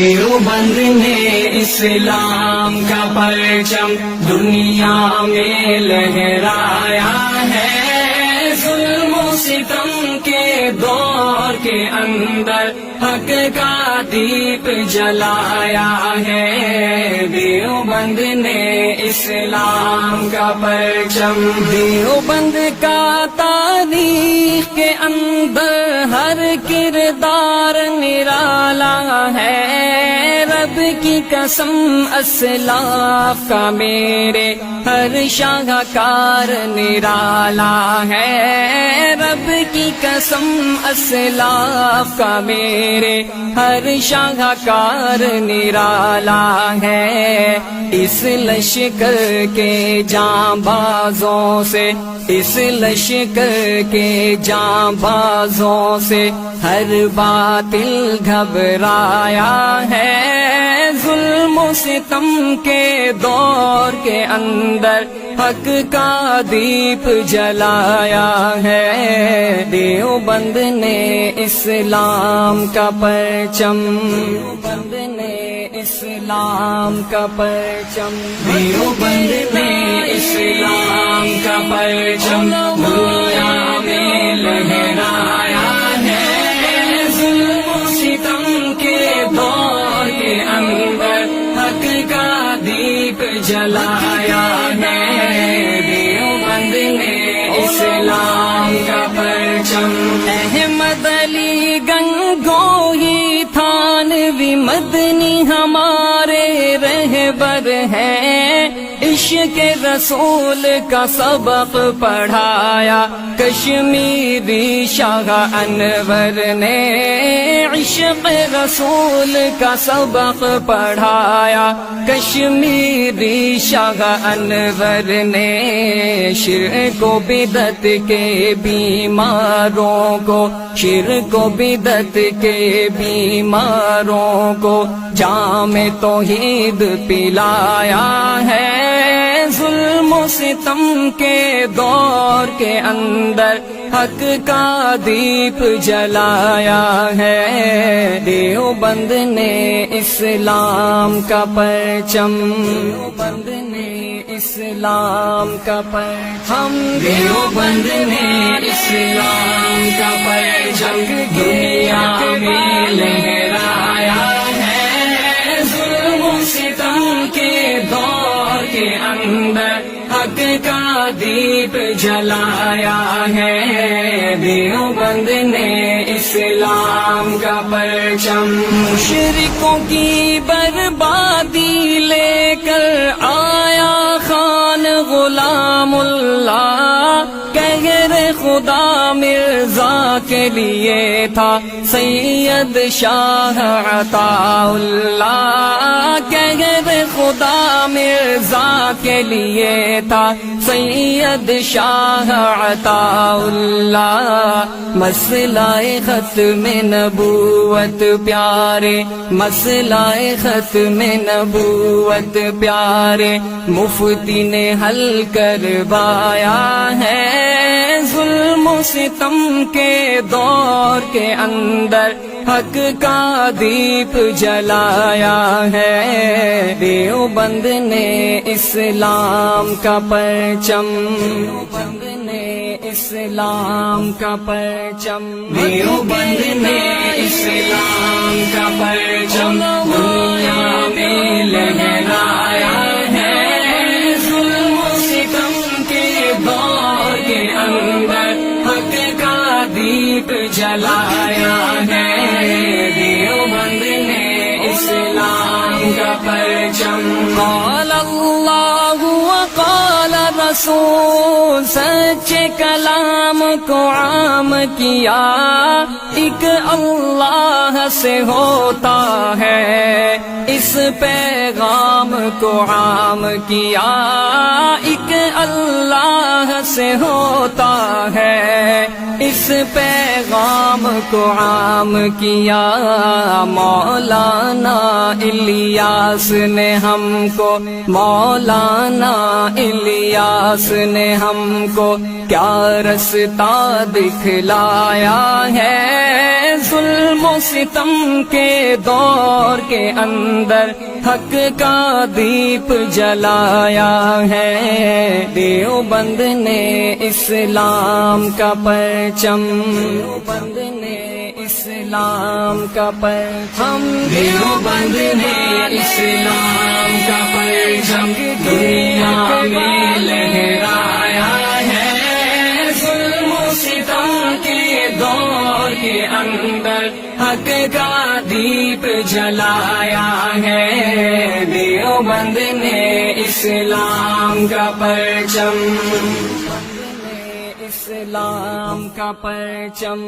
دیوبند نے اسلام کا پرچم دنیا میں لہرایا ہے، ظلم و ستم کے دور کے اندر حق کا دیپ جلایا ہے۔ دیوبند نے اسلام کا پرچم، دیوبند کا تاریخ کے اندر ہر کردار نرالا ہے، رب کی قسم اسلاف کا میرے ہر شاہکار نرالا ہے، رب کی قسم اسلاف کا میرے ہر شاہکار نرالا ہے۔ اس لشکر کے جانبازوں سے، اس لشکر کے جانبازوں سے ہر باطل گھبرایا ہے، ظلم و ستم کے دور کے اندر حق کا دیپ جلایا ہے۔ دیوبند نے اسلام کا پرچم، دیوبند نے اسلام کا پرچم، دیوبند نے اسلام کا پرچم دنیا میں لہرایا ہے، ظلم و ستم کے دور کے اندر حق کا دیپ جلایا ہے۔ دیوبند نے اسلام کا پرچم، احمد علی گنگوہی تھانوی مدنی ہمارے رہبر ہیں، عشق رسول کا سبق پڑھایا کشمیری شاہ انور نے، عشق رسول کا سبق پڑھایا کشمیری شاہ انور نے، شرک و بدعت کے بیماروں کو، شرک و بدعت کے بیماروں کو جام توحید پلایا ہے، ظلم و ستم کے دور کے اندر حق کا دیپ جلایا ہے۔ دیوبند نے اسلام کا پرچم، دیوبند نے اسلام کا پرچم، دیوبند نے اسلام کا پرچم دنیا میں لہرایا ہے، ظلم و ستم کے دور کے اندر حق کا دیپ جلایا ہے۔ دیوبند نے اسلام کا پرچم، مشرکوں کی بربادی لے کر آیا خان غلام اللہ، قہر خدا مرزا کے لیے تھا سید شاہ عطا اللہ، قہر خدا مرزا کے لیے تھا سید شاہ عطا اللہ، مسئلہ ختم نبوت پیارے، مسئلہ ختم نبوت پیارے مفتی نے حل کروایا ہے، ظلم و ستم کے دور کے اندر حق کا دیپ جلایا ہے۔ دیوبند نے اسلام کا پرچم، دیوبند نے اسلام کا پرچم، دیوبند نے اسلام کا پرچم دنیا میں لہرایا ہے، ظلم و ستم کے دور کے اندر حق کا دیپ جلایا ہے۔ دیوبند نے اسلام کا پرچم، قال اللہ وقال رسول، سچے کلام کو عام کیا، ایک اللہ سے ہوتا ہے، اس پیغام کو عام کیا، ایک اللہ سے ہوتا ہے، اس پیغام کو عام کیا، مولانا الیاس نے ہم کو، مولانا الیاس نے ہم کو کیا رستہ دکھلایا ہے، ظلم و ستم کے دور کے اندر حق کا دیپ جلایا ہے، دیوبند نے اسلام کا پرچم، دیوبند نے اسلام کا پرچم، دیوبند نے اسلام کا پرچم دنیا میں لہرایا ہے، ظلم و ستم کے دور کے اندر حق کا دیپ جلایا ہے، دیوبند نے اسلام کا پرچم، اسلام کا پرچم۔